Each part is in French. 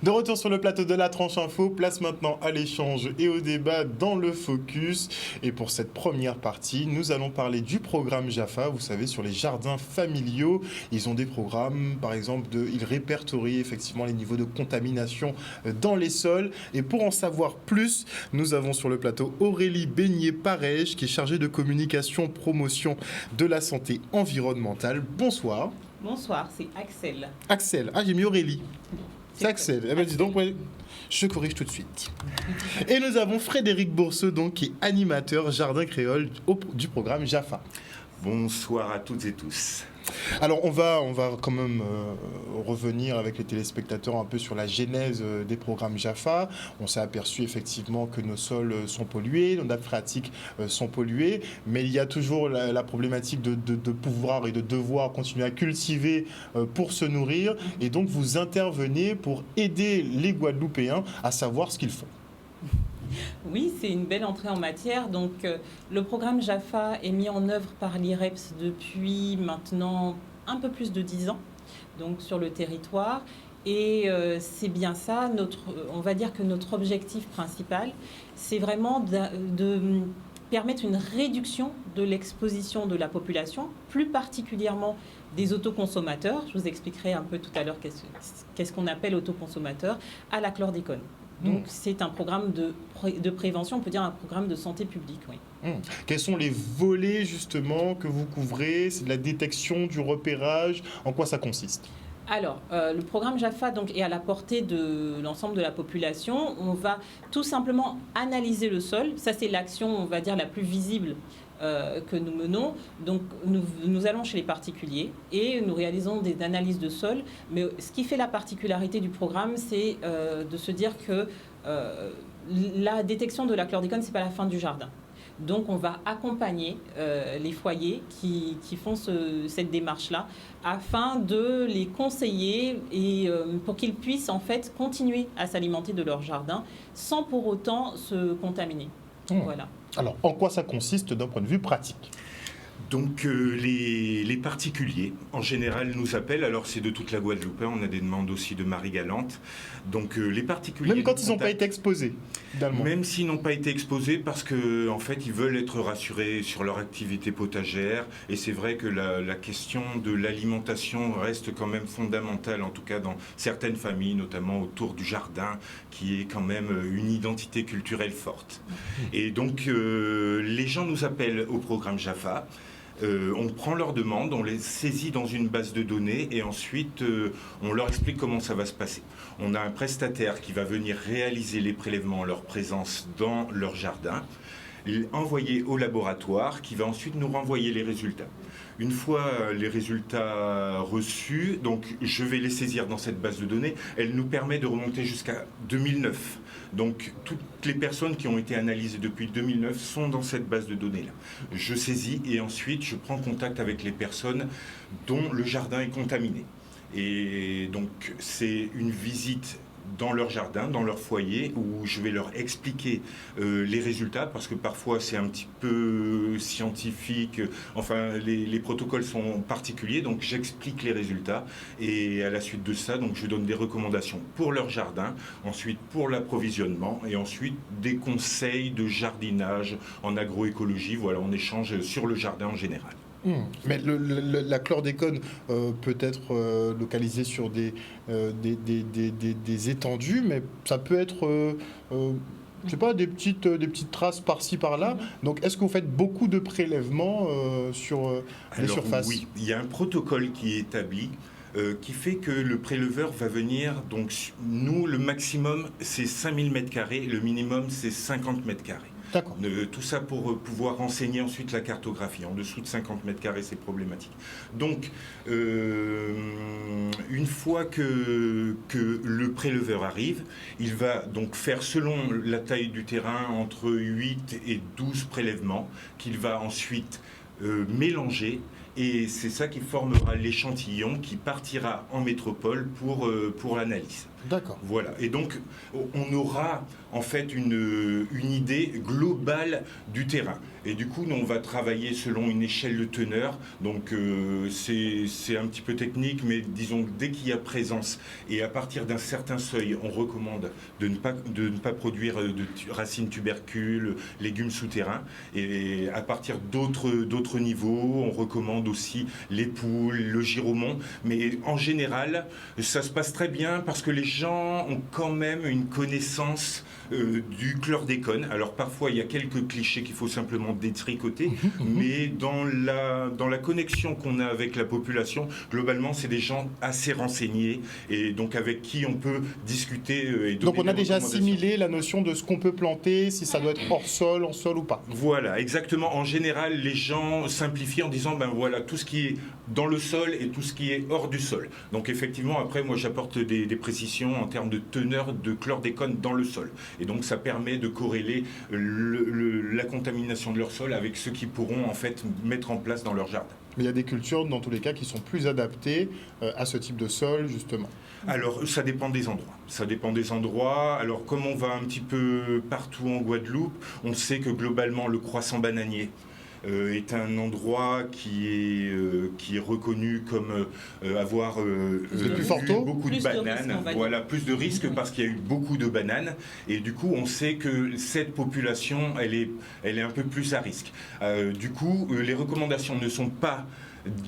De retour sur le plateau de la Tranche Info, place maintenant à l'échange et au débat dans le Focus. Et pour cette première partie, nous allons parler du programme JAFA, vous savez, sur les jardins familiaux. Ils ont des programmes, par exemple, ils répertorient effectivement les niveaux de contamination dans les sols. Et pour en savoir plus, nous avons sur le plateau Aurélie Beignet-Parège, qui est chargée de communication, promotion de la santé environnementale. Bonsoir. Bonsoir, c'est Axel. Axel, j'ai mis Aurélie. C'est Axel. Eh bien, dis donc, je corrige tout de suite. Et nous avons Frédéric Bourseux, donc, qui est animateur jardin créole du programme JAFA. Bonsoir à toutes et tous. Alors, on va quand même revenir avec les téléspectateurs un peu sur la genèse des programmes JAFA. On s'est aperçu effectivement que nos sols sont pollués, nos nappes phréatiques sont polluées, mais il y a toujours la problématique de pouvoir et de devoir continuer à cultiver pour se nourrir. Et donc, vous intervenez pour aider les Guadeloupéens à savoir ce qu'ils font. Oui, c'est une belle entrée en matière. Donc, le programme JAFA est mis en œuvre par l'IREPS depuis maintenant un peu plus de 10 ans, donc sur le territoire. Et c'est bien ça, on va dire que notre objectif principal, c'est vraiment de permettre une réduction de l'exposition de la population, plus particulièrement des autoconsommateurs. Je vous expliquerai un peu tout à l'heure qu'est-ce qu'on appelle autoconsommateur, à la chlordécone. Donc, c'est un programme de prévention, on peut dire un programme de santé publique, oui. Quels sont les volets, justement, que vous couvrez? C'est de la détection, du repérage? En quoi ça consiste? Alors, le programme JAFA donc, est à la portée de l'ensemble de la population. On va tout simplement analyser le sol. Ça, c'est l'action, on va dire, la plus visible que nous menons. Donc, nous allons chez les particuliers et nous réalisons des analyses de sol. Mais ce qui fait la particularité du programme, c'est de se dire que la détection de la chlordécone, ce n'est pas la fin du jardin. Donc, on va accompagner les foyers qui font cette démarche-là afin de les conseiller et pour qu'ils puissent en fait continuer à s'alimenter de leur jardin sans pour autant se contaminer. Voilà. Alors, en quoi ça consiste d'un point de vue pratique ? Donc les particuliers, en général, nous appellent. Alors c'est de toute la Guadeloupe, on a des demandes aussi de Marie-Galante. Donc les particuliers... Même quand ils n'ont pas été exposés, finalement. Même s'ils n'ont pas été exposés, parce qu'en fait, ils veulent être rassurés sur leur activité potagère. Et c'est vrai que la question de l'alimentation reste quand même fondamentale, en tout cas dans certaines familles, notamment autour du jardin, qui est quand même une identité culturelle forte. Et donc les gens nous appellent au programme JAFA. On prend leurs demandes, on les saisit dans une base de données et ensuite on leur explique comment ça va se passer. On a un prestataire qui va venir réaliser les prélèvements en leur présence dans leur jardin, envoyer au laboratoire qui va ensuite nous renvoyer les résultats. Une fois les résultats reçus, donc je vais les saisir dans cette base de données. Elle nous permet de remonter jusqu'à 2009. Donc toutes les personnes qui ont été analysées depuis 2009 sont dans cette base de données-là. Je saisis et ensuite je prends contact avec les personnes dont le jardin est contaminé. Et donc c'est une visite dans leur jardin, dans leur foyer, où je vais leur expliquer les résultats, parce que parfois c'est un petit peu scientifique, enfin les protocoles sont particuliers, donc j'explique les résultats, et à la suite de ça, donc je donne des recommandations pour leur jardin, ensuite pour l'approvisionnement, et ensuite des conseils de jardinage en agroécologie. Voilà, on échange sur le jardin en général. Mais la chlordécone peut être localisée sur des étendues, mais ça peut être, je sais pas, des petites traces par-ci, par-là. Donc, est-ce que vous faites beaucoup de prélèvements sur les surfaces ? Oui, il y a un protocole qui est établi qui fait que le préleveur va venir, donc nous, le maximum, c'est 5000 m², le minimum, c'est 50 m². D'accord. Tout ça pour pouvoir renseigner ensuite la cartographie. En dessous de 50 m², c'est problématique. Donc, une fois que le préleveur arrive, il va donc faire, selon la taille du terrain, entre 8 et 12 prélèvements qu'il va ensuite mélanger et c'est ça qui formera l'échantillon qui partira en métropole pour l'analyse. D'accord. Voilà, et donc on aura en fait une idée globale du terrain. Et du coup, nous, on va travailler selon une échelle de teneur. Donc, c'est un petit peu technique, mais disons que dès qu'il y a présence, et à partir d'un certain seuil, on recommande de ne pas produire de racines tubercules, légumes souterrains. Et à partir d'autres niveaux, on recommande aussi les poules, le giromont. Mais en général, ça se passe très bien parce que les gens ont quand même une connaissance du chlordécone. Alors parfois il y a quelques clichés qu'il faut simplement détricoter, mais dans la connexion qu'on a avec la population, globalement c'est des gens assez renseignés et donc avec qui on peut discuter et donner donc on a déjà recommandations. assimilé la notion de ce qu'on peut planter, si ça doit être hors sol, en sol ou pas. Voilà, exactement. En général, les gens simplifient en disant ben voilà tout ce qui est dans le sol et tout ce qui est hors du sol. Donc effectivement, après moi j'apporte des précisions en termes de teneur de chlordécone dans le sol. Et donc ça permet de corréler la contamination de leur sol avec ce qu'ils pourront en fait mettre en place dans leur jardin. Mais il y a des cultures dans tous les cas qui sont plus adaptées à ce type de sol justement. Alors ça dépend des endroits. Ça dépend des endroits. Alors comme on va un petit peu partout en Guadeloupe, on sait que globalement le croissant bananier est un endroit qui est reconnu comme avoir plus fort taux, beaucoup de bananes, voilà, plus de risques parce qu'il y a eu beaucoup de bananes et du coup on sait que cette population elle est un peu plus à risque. Du coup les recommandations ne sont pas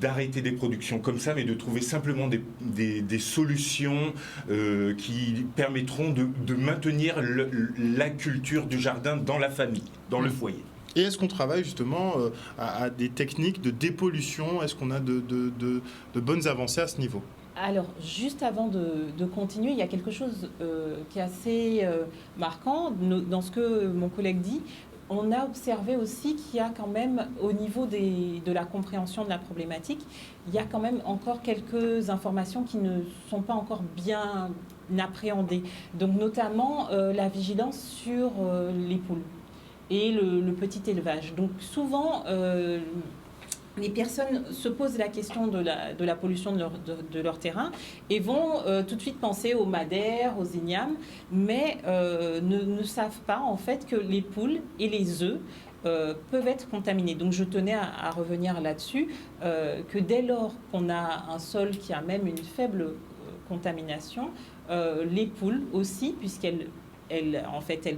d'arrêter des productions comme ça, mais de trouver simplement des solutions qui permettront de maintenir la culture du jardin dans la famille, dans le foyer. Et est-ce qu'on travaille justement à des techniques de dépollution? Est-ce qu'on a de bonnes avancées à ce niveau? Alors, juste avant de continuer, il y a quelque chose qui est assez marquant dans ce que mon collègue dit. On a observé aussi qu'il y a quand même, au niveau de la compréhension de la problématique, il y a quand même encore quelques informations qui ne sont pas encore bien appréhendées. Donc, notamment la vigilance sur les poules et le petit élevage. Donc souvent, les personnes se posent la question de la pollution de leur terrain et vont tout de suite penser aux madères, aux ignames, mais ne savent pas en fait que les poules et les œufs peuvent être contaminés. Donc je tenais à revenir là-dessus, que dès lors qu'on a un sol qui a même une faible contamination, les poules aussi, puisqu'elles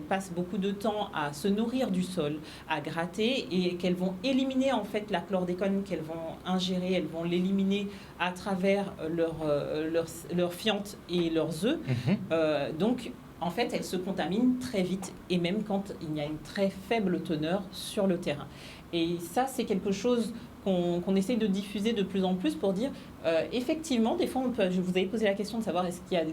passent beaucoup de temps à se nourrir du sol, à gratter, et qu'elles vont éliminer en fait la chlordécone qu'elles vont ingérer, elles vont l'éliminer à travers leurs fientes et leurs œufs. Donc en fait, elles se contaminent très vite, et même quand il y a une très faible teneur sur le terrain. Et ça, c'est quelque chose qu'on essaie de diffuser de plus en plus pour dire, effectivement, des fois, je vous avais posé la question de savoir est-ce qu'il y a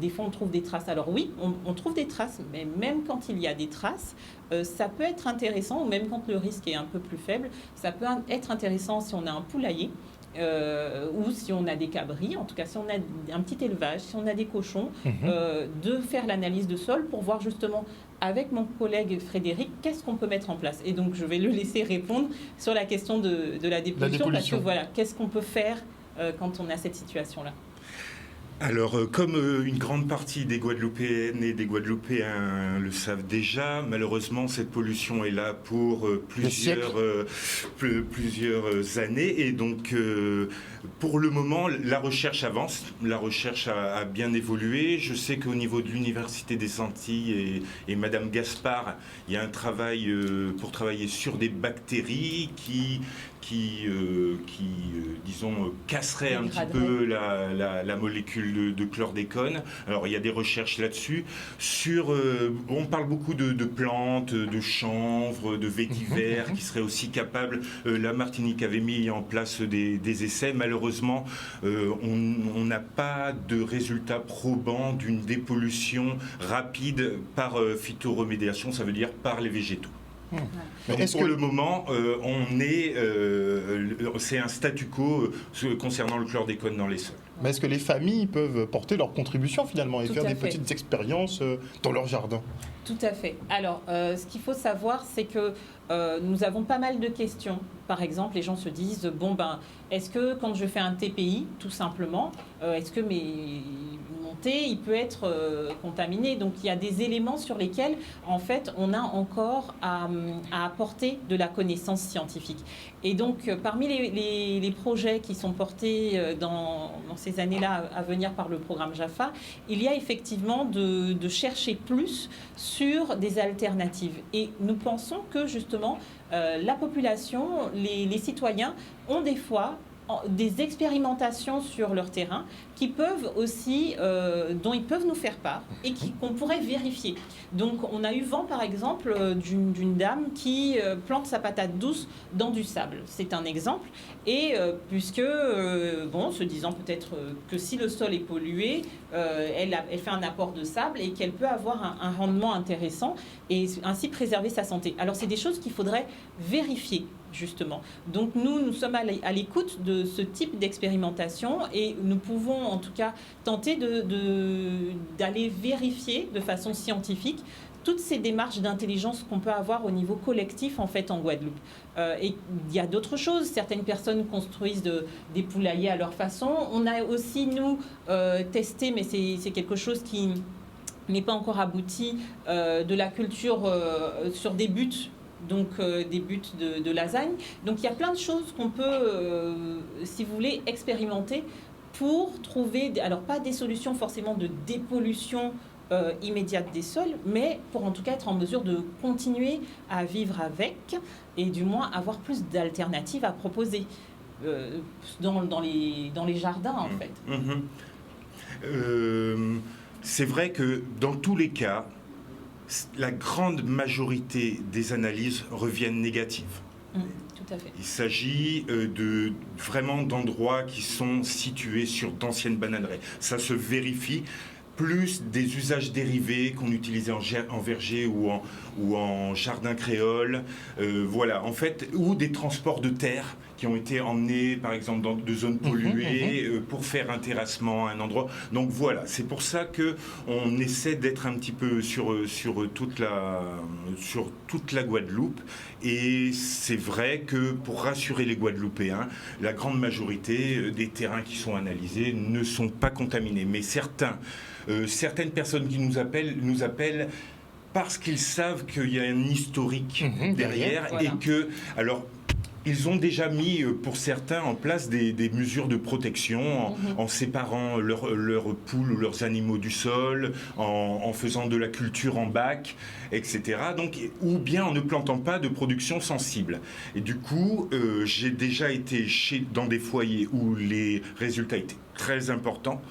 des fois on trouve des traces. Alors oui, on trouve des traces, mais même quand il y a des traces, ça peut être intéressant, ou même quand le risque est un peu plus faible, ça peut être intéressant si on a un poulailler, ou si on a des cabris, en tout cas si on a un petit élevage, si on a des cochons, de faire l'analyse de sol pour voir justement avec mon collègue Frédéric qu'est-ce qu'on peut mettre en place. Et donc je vais le laisser répondre sur la question de la dépollution, parce que voilà, qu'est-ce qu'on peut faire quand on a cette situation-là. Alors, comme une grande partie des Guadeloupéennes et des Guadeloupéens le savent déjà, malheureusement, cette pollution est là pour plusieurs années. Et donc, pour le moment, la recherche avance. La recherche a bien évolué. Je sais qu'au niveau de l'Université des Antilles et Madame Gaspard, il y a un travail pour travailler sur des bactéries qui disons, casserait un petit peu la molécule de chlordécone. Alors, il y a des recherches là-dessus. On parle beaucoup de plantes, de chanvre, de vétiver qui seraient aussi capables. La Martinique avait mis en place des essais. Malheureusement, on n'a pas de résultats probants d'une dépollution rapide par phytoremédiation, ça veut dire par les végétaux. Donc, pour le moment, c'est un statu quo concernant le chlordécone dans les sols. Mais est-ce que les familles peuvent porter leur contribution finalement et faire des petites expériences dans leur jardin? Tout à fait. Alors, ce qu'il faut savoir, c'est que nous avons pas mal de questions. Par exemple, les gens se disent, est-ce que quand je fais un TPI, tout simplement, est-ce que mon thé, il peut être contaminé? Donc, il y a des éléments sur lesquels, en fait, on a encore à apporter de la connaissance scientifique. Et donc, parmi les projets qui sont portés dans ces années-là à venir par le programme JAFA, il y a effectivement de chercher plus sur des alternatives. Et nous pensons que, justement, la population, les citoyens ont des fois des expérimentations sur leur terrain qui peuvent aussi, dont ils peuvent nous faire part et qu'on pourrait vérifier. Donc on a eu vent par exemple d'une dame qui plante sa patate douce dans du sable. C'est un exemple. Et puisque, se disant peut-être que si le sol est pollué, elle fait un apport de sable et qu'elle peut avoir un rendement intéressant et ainsi préserver sa santé. Alors c'est des choses qu'il faudrait vérifier. Justement. Donc nous sommes à l'écoute de ce type d'expérimentation et nous pouvons en tout cas tenter d'aller vérifier de façon scientifique toutes ces démarches d'intelligence qu'on peut avoir au niveau collectif en fait en Guadeloupe. Et il y a d'autres choses. Certaines personnes construisent des poulaillers à leur façon. On a aussi nous testé, mais c'est quelque chose qui n'est pas encore abouti, de la culture sur des buts. Donc des buts de lasagne. Donc il y a plein de choses qu'on peut, si vous voulez, expérimenter pour trouver, alors pas des solutions forcément de dépollution immédiate des sols, mais pour en tout cas être en mesure de continuer à vivre avec et du moins avoir plus d'alternatives à proposer dans les jardins en fait. C'est vrai que dans tous les cas, la grande majorité des analyses reviennent négatives. Tout à fait. Il s'agit vraiment d'endroits qui sont situés sur d'anciennes bananeraies. Ça se vérifie, plus des usages dérivés qu'on utilisait en verger ou en jardin créole, voilà, en fait, ou des transports de terre qui ont été emmenés, par exemple, dans de zones polluées pour faire un terrassement à un endroit. Donc voilà, c'est pour ça qu'on essaie d'être un petit peu sur toute la Guadeloupe. Et c'est vrai que pour rassurer les Guadeloupéens, la grande majorité des terrains qui sont analysés ne sont pas contaminés. Mais certaines personnes qui nous appellent parce qu'ils savent qu'il y a un historique derrière voilà. Et que, alors, ils ont déjà mis, pour certains, en place des mesures de protection en séparant leurs poules ou leurs animaux du sol, en faisant de la culture en bac, etc. Donc, ou bien en ne plantant pas de production sensible. Et du coup, j'ai déjà été dans des foyers où les résultats étaient très importants,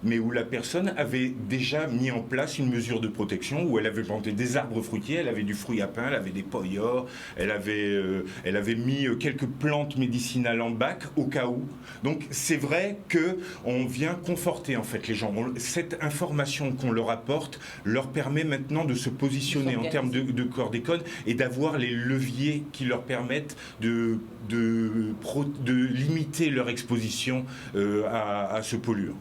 mais où la personne avait déjà mis en place une mesure de protection, où elle avait planté des arbres fruitiers, elle avait du fruit à pain, elle avait des poyors, elle avait mis quelques plantes médicinales en bac au cas où. Donc c'est vrai qu'on vient conforter en fait les gens. Cette information qu'on leur apporte leur permet maintenant de se positionner en termes de chlordécone et d'avoir les leviers qui leur permettent de limiter leur exposition à ce polluant.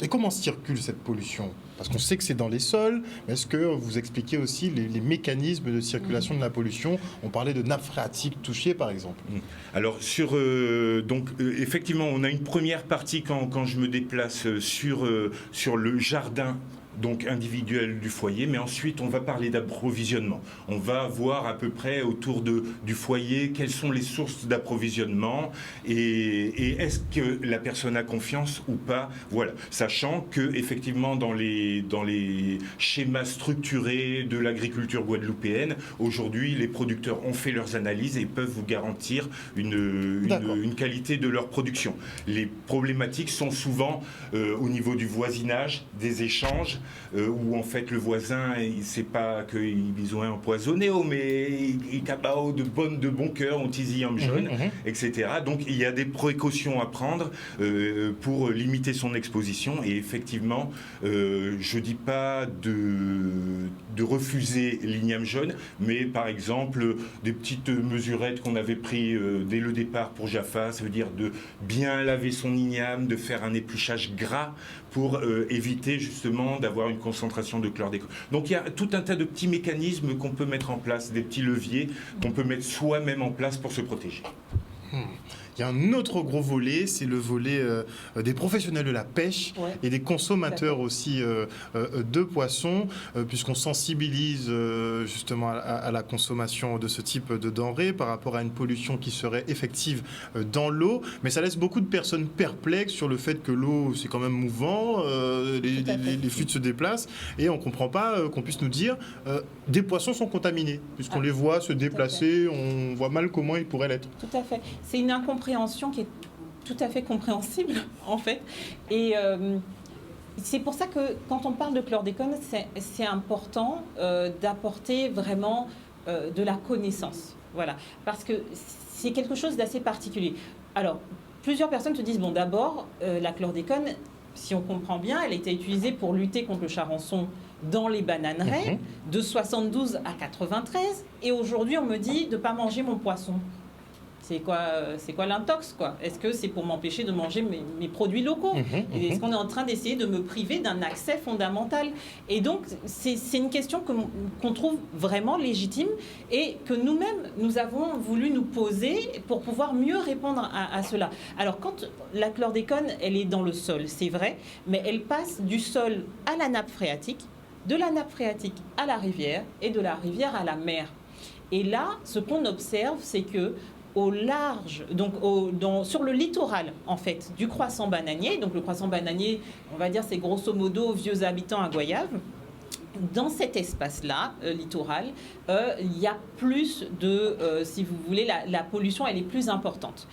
Et comment circule cette pollution? Parce qu'on sait que c'est dans les sols, mais est-ce que vous expliquez aussi les mécanismes de circulation de la pollution? On parlait de nappes phréatiques touchées, par exemple. Alors, effectivement, on a une première partie quand je me déplace sur le jardin donc individuel du foyer, mais ensuite on va parler d'approvisionnement. On va voir à peu près autour du foyer quelles sont les sources d'approvisionnement et est-ce que la personne a confiance ou pas. Voilà, sachant que effectivement dans les schémas structurés de l'agriculture guadeloupéenne, aujourd'hui les producteurs ont fait leurs analyses et peuvent vous garantir une qualité de leur production. Les problématiques sont souvent au niveau du voisinage, des échanges, où en fait le voisin, c'est pas qu'ils ont empoisonné, mais il cabao de bon cœur, on tisi en jaune, etc. Donc il y a des précautions à prendre pour limiter son exposition. Et effectivement, je dis pas de refuser l'igname jaune, mais par exemple des petites mesurettes qu'on avait pris dès le départ pour Jaffa, ça veut dire de bien laver son igname, de faire un épluchage gras pour éviter justement d'avoir une concentration de chlordécone. Donc il y a tout un tas de petits mécanismes qu'on peut mettre en place, des petits leviers qu'on peut mettre soi-même en place pour se protéger. Il y a un autre gros volet, c'est le volet des professionnels de la pêche et des consommateurs aussi de poissons, puisqu'on sensibilise justement à la consommation de ce type de denrées par rapport à une pollution qui serait effective dans l'eau. Mais ça laisse beaucoup de personnes perplexes sur le fait que l'eau, c'est quand même mouvant, les fluides se déplacent, et on ne comprend pas qu'on puisse nous dire des poissons sont contaminés, puisqu'on les voit se déplacer, on voit mal comment ils pourraient l'être. Tout à fait. C'est une incompréhension qui est tout à fait compréhensible, en fait. Et c'est pour ça que quand on parle de chlordécone, c'est important d'apporter vraiment de la connaissance. Voilà. Parce que c'est quelque chose d'assez particulier. Alors, plusieurs personnes se disent, bon, d'abord, la chlordécone, si on comprend bien, elle a été utilisée pour lutter contre le charançon dans les bananeraies de 72 à 93. Et aujourd'hui, on me dit de ne pas manger mon poisson. C'est quoi l'intox, quoi? Est-ce que c'est pour m'empêcher de manger mes produits locaux? Est-ce qu'on est en train d'essayer de me priver d'un accès fondamental? Et donc, c'est une question qu'on trouve vraiment légitime et que nous-mêmes, nous avons voulu nous poser pour pouvoir mieux répondre à cela. Alors, quand la chlordécone, elle est dans le sol, c'est vrai, mais elle passe du sol à la nappe phréatique, de la nappe phréatique à la rivière et de la rivière à la mer. Et là, ce qu'on observe, c'est que au large, donc sur le littoral en fait du croissant bananier, donc le croissant bananier, on va dire c'est grosso modo vieux habitants à Goyave. Dans cet espace-là, littoral, il y a plus de, si vous voulez, la pollution elle est plus importante.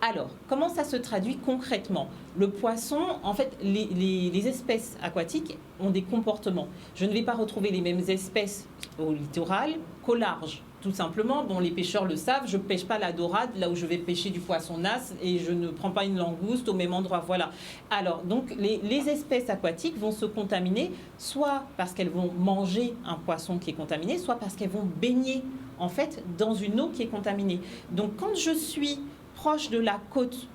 Alors, comment ça se traduit concrètement? Le poisson, en fait, les espèces aquatiques ont des comportements. Je ne vais pas retrouver les mêmes espèces au littoral qu'au large. Tout simplement, bon, les pêcheurs le savent, je ne pêche pas la dorade là où je vais pêcher du poisson nasse et je ne prends pas une langouste au même endroit. Voilà. Alors, donc, les espèces aquatiques vont se contaminer soit parce qu'elles vont manger un poisson qui est contaminé, soit parce qu'elles vont baigner, en fait, dans une eau qui est contaminée. Donc, quand je suis proche de la côte,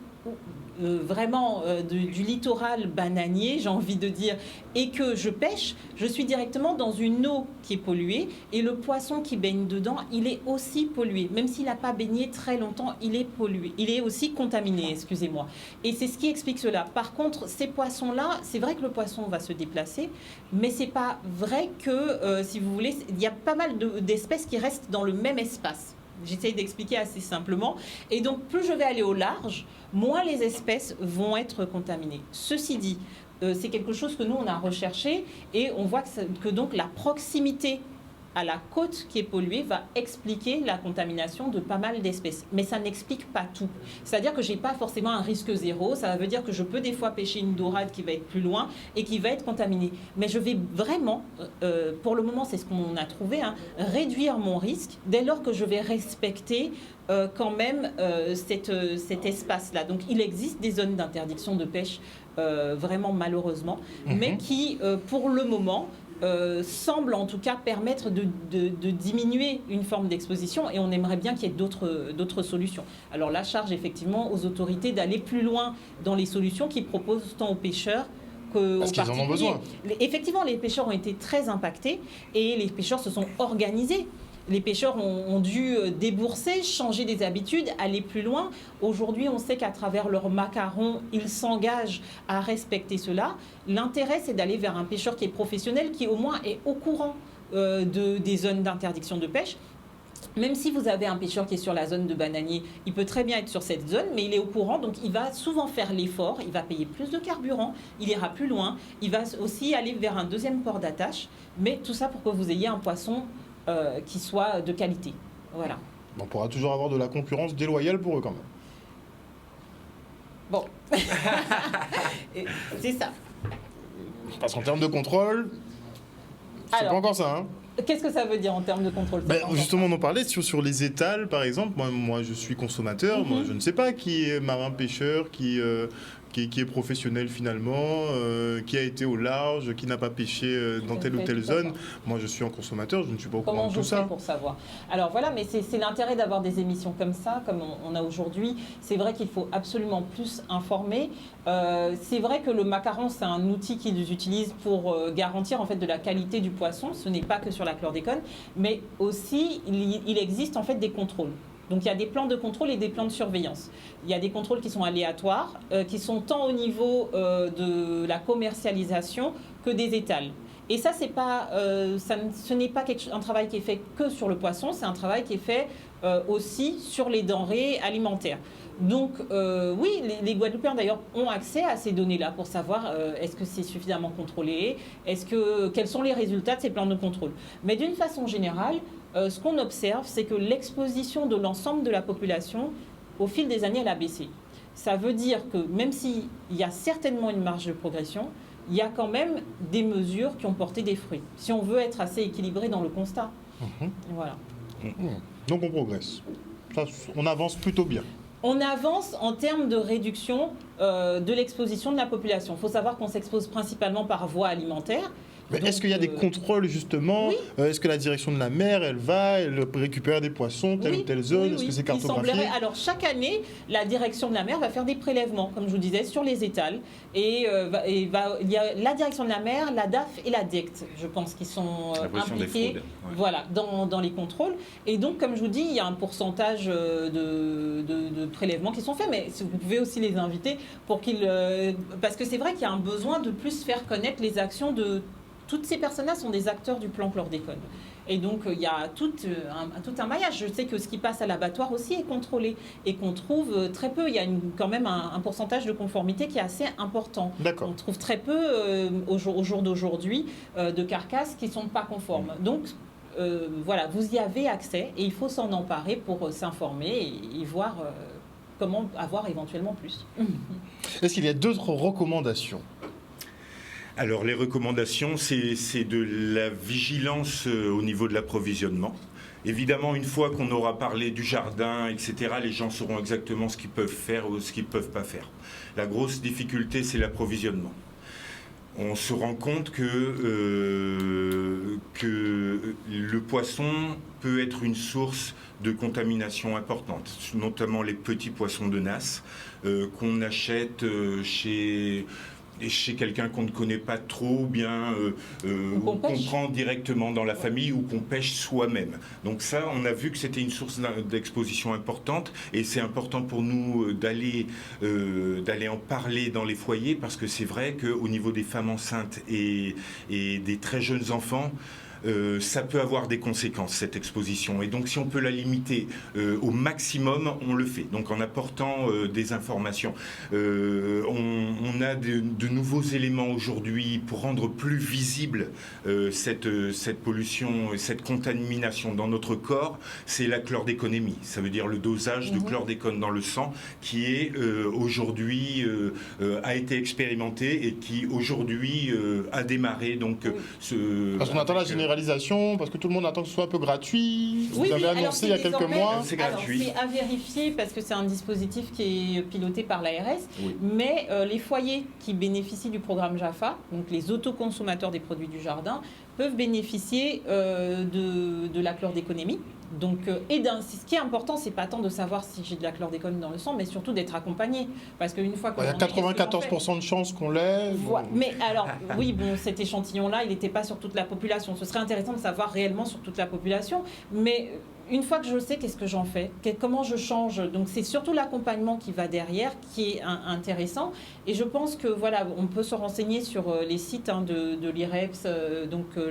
vraiment du littoral bananier, j'ai envie de dire, et que je pêche, je suis directement dans une eau qui est polluée et le poisson qui baigne dedans, il est aussi pollué. Même s'il n'a pas baigné très longtemps, il est pollué. Il est aussi contaminé, excusez-moi. Et c'est ce qui explique cela. Par contre, ces poissons-là, c'est vrai que le poisson va se déplacer, mais c'est pas vrai que, si vous voulez, il y a pas mal d'espèces qui restent dans le même espace. J'essaye d'expliquer assez simplement. Et donc, plus je vais aller au large, moins les espèces vont être contaminées. Ceci dit, c'est quelque chose que nous, on a recherché et on voit que donc la proximité à la côte qui est polluée va expliquer la contamination de pas mal d'espèces. Mais ça n'explique pas tout. C'est-à-dire que je n'ai pas forcément un risque zéro. Ça veut dire que je peux des fois pêcher une dorade qui va être plus loin et qui va être contaminée. Mais je vais vraiment, pour le moment, c'est ce qu'on a trouvé, réduire mon risque dès lors que je vais respecter quand même cet espace-là. Donc il existe des zones d'interdiction de pêche, vraiment malheureusement, mais qui, pour le moment, semble en tout cas permettre de diminuer une forme d'exposition et on aimerait bien qu'il y ait d'autres solutions. Alors la charge effectivement aux autorités d'aller plus loin dans les solutions qu'ils proposent tant aux pêcheurs qu'aux particuliers. Parce qu'ils en ont besoin. Effectivement, les pêcheurs ont été très impactés et les pêcheurs se sont organisés. Les pêcheurs ont dû débourser, changer des habitudes, aller plus loin. Aujourd'hui, on sait qu'à travers leur macaron, ils s'engagent à respecter cela. L'intérêt, c'est d'aller vers un pêcheur qui est professionnel, qui au moins est au courant des zones d'interdiction de pêche. Même si vous avez un pêcheur qui est sur la zone de bananier, il peut très bien être sur cette zone, mais il est au courant, donc il va souvent faire l'effort, il va payer plus de carburant, il ira plus loin, il va aussi aller vers un deuxième port d'attache, mais tout ça pour que vous ayez un poisson qui soit de qualité. Voilà. On pourra toujours avoir de la concurrence déloyale pour eux quand même. Bon. C'est ça. Parce qu'en termes de contrôle, C'est Alors, pas encore ça, hein. Qu'est-ce que ça veut dire en termes de contrôle? Justement, on en parlait sur les étals, par exemple. Moi, je suis consommateur. Moi, je ne sais pas qui est marin-pêcheur, qui est professionnel finalement, qui a été au large, qui n'a pas pêché dans telle ou telle zone. Moi, je suis un consommateur, je ne suis pas au courant de tout ça. Comment je fais pour savoir? Alors voilà, mais c'est l'intérêt d'avoir des émissions comme ça, comme on a aujourd'hui. C'est vrai qu'il faut absolument plus informer. C'est vrai que le macaron, c'est un outil qu'ils utilisent pour garantir en fait de la qualité du poisson. Ce n'est pas que sur la chlordécone, mais aussi il existe en fait des contrôles. Donc il y a des plans de contrôle et des plans de surveillance. Il y a des contrôles qui sont aléatoires, qui sont tant au niveau de la commercialisation que des étals. Et ça, ce n'est pas un travail qui est fait que sur le poisson, c'est un travail qui est fait aussi sur les denrées alimentaires. Donc oui, les Guadeloupéens d'ailleurs ont accès à ces données-là pour savoir est-ce que c'est suffisamment contrôlé, quels sont les résultats de ces plans de contrôle. Mais d'une façon générale, ce qu'on observe, c'est que l'exposition de l'ensemble de la population, au fil des années, elle a baissé. Ça veut dire que même s'il y a certainement une marge de progression, il y a quand même des mesures qui ont porté des fruits. Si on veut être assez équilibré dans le constat. Voilà. Donc on progresse. Ça, on avance plutôt bien. On avance en termes de réduction de l'exposition de la population. Il faut savoir qu'on s'expose principalement par voie alimentaire. Mais est-ce qu'il y a des contrôles justement? Oui. Est-ce que la direction de la mer, elle récupère des poissons, telle ou telle zone? Est-ce que c'est cartographié? Alors chaque année, la direction de la mer va faire des prélèvements, comme je vous disais, sur les étals. Et il y a la direction de la mer, la DAF et la DECT, je pense, qui sont impliqués voilà, dans les contrôles. Et donc, comme je vous dis, il y a un pourcentage de prélèvements qui sont faits, mais vous pouvez aussi les inviter pour parce que c'est vrai qu'il y a un besoin de plus faire connaître les actions de... Toutes ces personnes-là sont des acteurs du plan chlordécone. Et donc, il y a tout un maillage. Je sais que ce qui passe à l'abattoir aussi est contrôlé et qu'on trouve très peu. Il y a quand même un pourcentage de conformité qui est assez important. D'accord. On trouve très peu, au jour d'aujourd'hui, de carcasses qui ne sont pas conformes. Donc, voilà, vous y avez accès et il faut s'en emparer pour s'informer et voir comment avoir éventuellement plus. Est-ce qu'il y a d'autres recommandations ? Alors les recommandations, c'est de la vigilance au niveau de l'approvisionnement. Évidemment, une fois qu'on aura parlé du jardin, etc., les gens sauront exactement ce qu'ils peuvent faire ou ce qu'ils ne peuvent pas faire. La grosse difficulté, c'est l'approvisionnement. On se rend compte que le poisson peut être une source de contamination importante, notamment les petits poissons de nasse qu'on achète chez quelqu'un qu'on ne connaît pas trop, ou bien qu'on prend directement dans la famille ou qu'on pêche soi-même. Donc ça, on a vu que c'était une source d'exposition importante et c'est important pour nous d'aller en parler dans les foyers parce que c'est vrai qu'au niveau des femmes enceintes et des très jeunes enfants, ça peut avoir des conséquences, cette exposition. Et donc, si on peut la limiter au maximum, on le fait. Donc, en apportant des informations. On a de nouveaux éléments aujourd'hui pour rendre plus visible cette pollution, cette contamination dans notre corps. C'est la chlordéconémie. Ça veut dire le dosage de chlordécone dans le sang qui est aujourd'hui a été expérimenté et qui aujourd'hui a démarré. Donc, parce qu'on attend la généralisation, parce que tout le monde attend que ce soit un peu gratuit. Vous avez annoncé il y a quelques mois. C'est gratuit. C'est à vérifier parce que c'est un dispositif qui est piloté par l'ARS. Oui. Mais les foyers qui bénéficient du programme JAFA, donc les autoconsommateurs des produits du jardin, peuvent bénéficier de la chlordéconémie. Donc, ce qui est important, c'est pas tant de savoir si j'ai de la chlordécone dans le sang, mais surtout d'être accompagné. Parce qu'une fois qu'on il y a 94% de chances qu'on l'ait. Voilà. Mais alors, oui, bon, cet échantillon-là, il n'était pas sur toute la population. Ce serait intéressant de savoir réellement sur toute la population. Mais une fois que je sais qu'est-ce que j'en fais, comment je change, donc c'est surtout l'accompagnement qui va derrière, qui est intéressant. Et je pense que voilà, on peut se renseigner sur les sites de l'IREPS,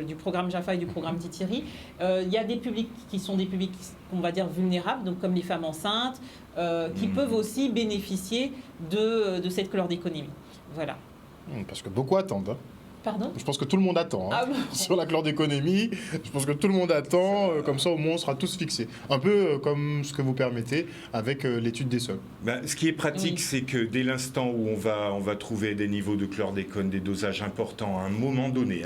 du programme JAFA et du programme Titiri. Il y a des publics qui sont des publics, on va dire, vulnérables, donc comme les femmes enceintes, qui peuvent aussi bénéficier de cette chlordéconémie. Voilà. Parce que beaucoup attendent. Hein. Pardon ? Je pense que tout le monde attend. Hein. Sur la chlordéconémie, je pense que tout le monde attend. Comme ça, au moins, on sera tous fixés. Un peu comme ce que vous permettez avec l'étude des sols. Ce qui est pratique, c'est que dès l'instant où on va trouver des niveaux de chlordécone, des dosages importants à un moment donné,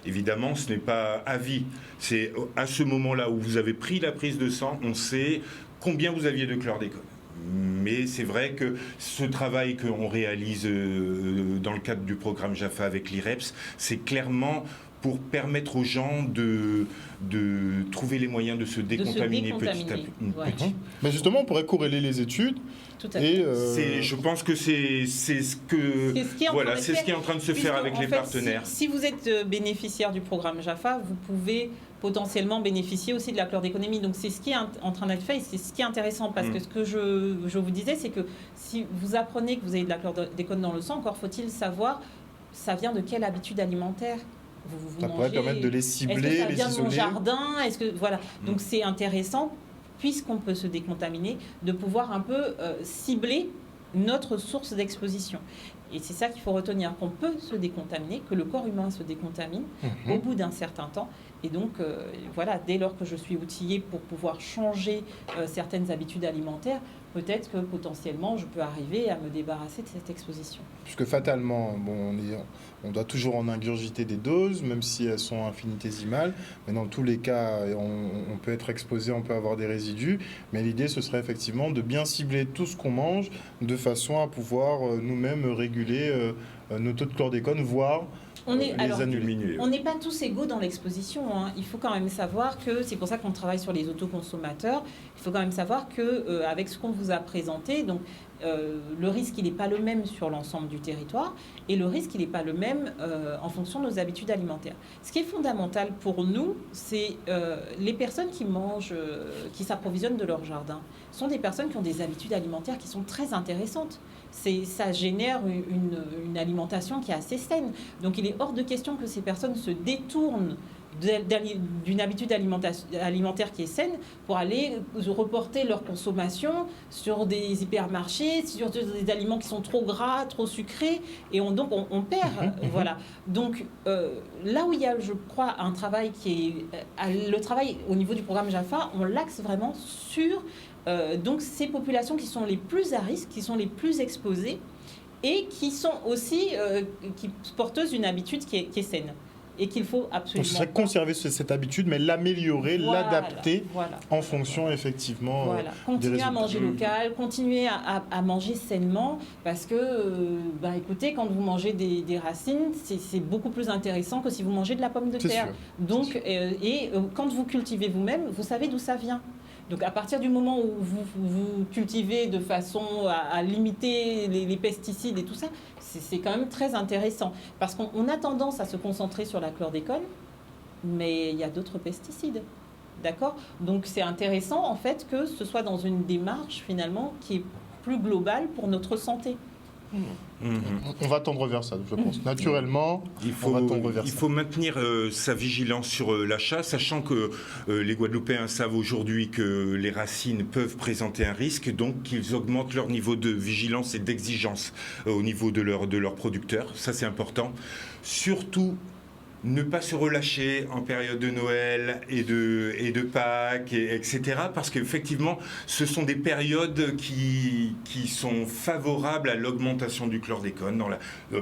Évidemment, ce n'est pas à vie. C'est à ce moment-là où vous avez pris la prise de sang, on sait combien vous aviez de chlordécone. Mais c'est vrai que ce travail qu'on réalise dans le cadre du programme JAFA avec l'IREPS, c'est clairement pour permettre aux gens de trouver les moyens de se décontaminer petit à petit. Ouais. Mais justement, on pourrait corréler les études. Tout à fait. Je pense que c'est ce qui est en train de se faire avec les partenaires. Si vous êtes bénéficiaire du programme JAFA, vous pouvez potentiellement bénéficier aussi de la chlordéconomie. Donc c'est ce qui est en train d'être fait et c'est ce qui est intéressant parce que ce que je vous disais, c'est que si vous apprenez que vous avez de la chlordécone dans le sang, encore faut-il savoir ça vient de quelle habitude alimentaire vous ça mangez. pourrait permettre de les cibler, ça les vient de mon isoler. jardin. Voilà. Donc c'est intéressant, puisqu'on peut se décontaminer, de pouvoir un peu cibler notre source d'exposition. Et c'est ça qu'il faut retenir, qu'on peut se décontaminer, que le corps humain se décontamine au bout d'un certain temps. Et donc, dès lors que je suis outillée pour pouvoir changer certaines habitudes alimentaires, peut-être que potentiellement, je peux arriver à me débarrasser de cette exposition. Puisque fatalement, on doit toujours en ingurgiter des doses, même si elles sont infinitésimales. Mais dans tous les cas, on peut être exposé, on peut avoir des résidus. Mais l'idée, ce serait effectivement de bien cibler tout ce qu'on mange, de façon à pouvoir nous-mêmes réguler nos taux de chlordécone, voire les annuler. On n'est pas tous égaux dans l'exposition. Il faut quand même savoir que, c'est pour ça qu'on travaille sur les autoconsommateurs, il faut quand même savoir qu'avec ce qu'on vous a présenté, donc, le risque il n'est pas le même sur l'ensemble du territoire et le risque il n'est pas le même en fonction de nos habitudes alimentaires. Ce qui est fondamental pour nous, c'est les personnes qui mangent, qui s'approvisionnent de leur jardin, sont des personnes qui ont des habitudes alimentaires qui sont très intéressantes. Ça génère une alimentation qui est assez saine. Donc il est hors de question que ces personnes se détournent d'une habitude alimentaire qui est saine pour aller reporter leur consommation sur des hypermarchés, sur des aliments qui sont trop gras, trop sucrés, et donc on perd. Voilà. Donc là où il y a, je crois, un travail qui est... le travail au niveau du programme JAFA, on l'axe vraiment sur donc ces populations qui sont les plus à risque, qui sont les plus exposées, et qui sont aussi porteuses d'une habitude qui est saine. Et qu'il faut absolument... Ce serait conserver cette habitude, mais l'améliorer, l'adapter en fonction, effectivement, continuer à manger local, continuer à manger sainement, parce que, écoutez, quand vous mangez des racines, c'est beaucoup plus intéressant que si vous mangez de la pomme de terre. Donc, quand vous cultivez vous-même, vous savez d'où ça vient. Donc à partir du moment où vous cultivez de façon à limiter les pesticides et tout ça, c'est quand même très intéressant. Parce qu'on a tendance à se concentrer sur la chlordécone, mais il y a d'autres pesticides. D'accord ? Donc c'est intéressant en fait que ce soit dans une démarche finalement qui est plus globale pour notre santé. On va tendre vers ça, je pense. Naturellement, on va tendre vers ça. Il faut maintenir sa vigilance sur l'achat, sachant que les Guadeloupéens savent aujourd'hui que les racines peuvent présenter un risque, donc qu'ils augmentent leur niveau de vigilance et d'exigence au niveau de leurs producteurs. Ça, c'est important. Surtout, ne pas se relâcher en période de Noël et de Pâques, etc. Parce qu'effectivement, ce sont des périodes qui sont favorables à l'augmentation du chlordécone.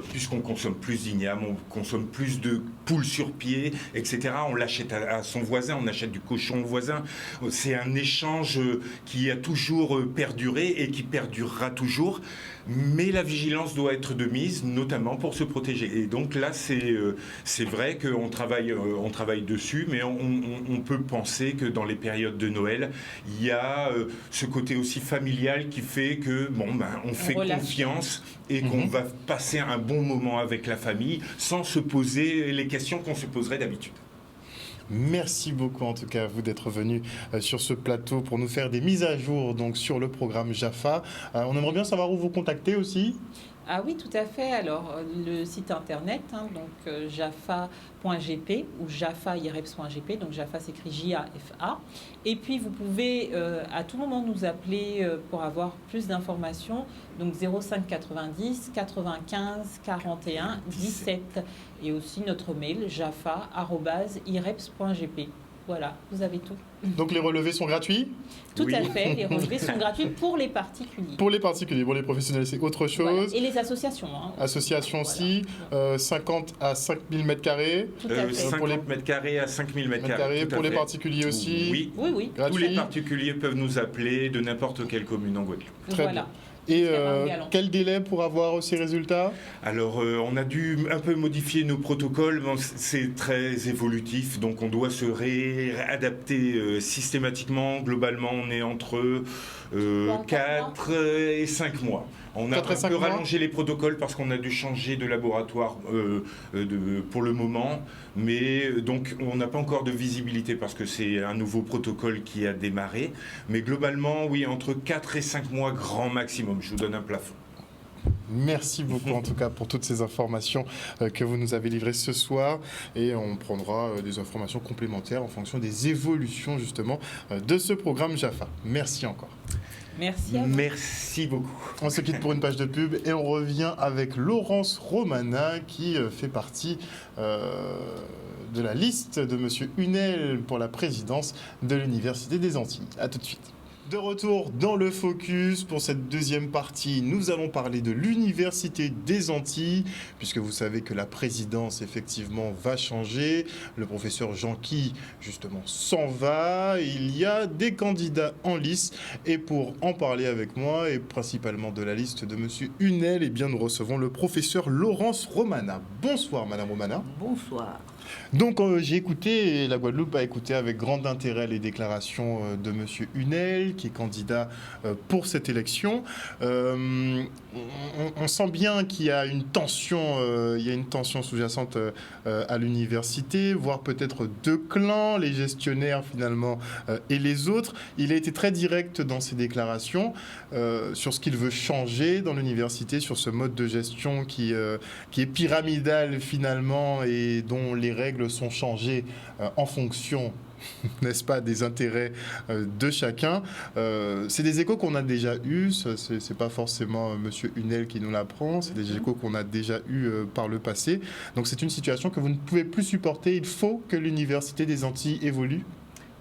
Puisqu'on consomme plus d'igname, on consomme plus de poules sur pied, etc. On l'achète à son voisin, on achète du cochon au voisin. C'est un échange qui a toujours perduré et qui perdurera toujours. Mais la vigilance doit être de mise, notamment pour se protéger. Et donc là, c'est vrai qu'on travaille dessus, mais on peut penser que dans les périodes de Noël, il y a ce côté aussi familial qui fait que on fait confiance et qu'on va passer un bon moment avec la famille sans se poser les questions qu'on se poserait d'habitude. Merci beaucoup en tout cas à vous d'être venu sur ce plateau pour nous faire des mises à jour donc, sur le programme JAFA. On aimerait bien savoir où vous contacter aussi. Ah oui, tout à fait. Alors, le site internet, donc jafa.gp ou jafa-ireps.gp, donc Jafa s'écrit J-A-F-A. Et puis, vous pouvez à tout moment nous appeler pour avoir plus d'informations, donc 05 90 95 41 17. Et aussi notre mail jafa@ireps.gp. Voilà, vous avez tout. Donc les relevés sont gratuits? Tout Oui. à fait, les relevés sont gratuits pour les particuliers. Pour les particuliers, pour les professionnels, c'est autre chose. Voilà. Et les associations. Hein. Association aussi, 50 à 5000 mètres carrés. Tout à fait. 50 pour les mètres carrés à 5000 mètres carrés. Pour les particuliers aussi. Oui. Oui. Gratuit. Tous les particuliers peuvent nous appeler de n'importe quelle commune en Guadeloupe. Très Voilà. bien. Et Galant. quel délai pour avoir ces résultats? Alors, on a dû un peu modifier nos protocoles. Bon, c'est très évolutif, donc on doit se réadapter systématiquement. Globalement, on est entre 4 et 5 mois. On a 4 et un 5 peu mois. rallongé les protocoles parce qu'on a dû changer de laboratoire pour le moment. Mais donc, on n'a pas encore de visibilité parce que c'est un nouveau protocole qui a démarré. Mais globalement, oui, entre 4 et 5 mois grand maximum. Je vous donne un plafond. Merci beaucoup en tout cas pour toutes ces informations que vous nous avez livrées ce soir et on prendra des informations complémentaires en fonction des évolutions justement de ce programme JAFA. Merci encore. Merci à vous. Merci beaucoup. On se quitte pour une page de pub et on revient avec Laurence Romana qui fait partie de la liste de Monsieur Hunel pour la présidence de l'Université des Antilles. A tout de suite. De retour dans le Focus pour cette deuxième partie, nous allons parler de l'Université des Antilles, puisque vous savez que la présidence effectivement va changer. Le professeur Jean-Guy justement s'en va. Il y a des candidats en lice et pour en parler avec moi et principalement de la liste de Monsieur Hunel, eh bien nous recevons le professeur Laurence Romana. Bonsoir Madame Romana. Bonsoir. Donc j'ai écouté, et la Guadeloupe a écouté avec grand intérêt les déclarations de Monsieur Hunel, qui est candidat pour cette élection. On sent bien qu'il y a une tension, sous-jacente à l'université, voire peut-être deux clans, les gestionnaires finalement et les autres. Il a été très direct dans ses déclarations sur ce qu'il veut changer dans l'université, sur ce mode de gestion qui est pyramidal finalement et dont les règles sont changées en fonction, n'est-ce pas, des intérêts de chacun. C'est des échos qu'on a déjà eus, c'est pas forcément Monsieur Hunel qui nous l'apprend, c'est des échos qu'on a déjà eus par le passé. Donc c'est une situation que vous ne pouvez plus supporter, il faut que l'Université des Antilles évolue.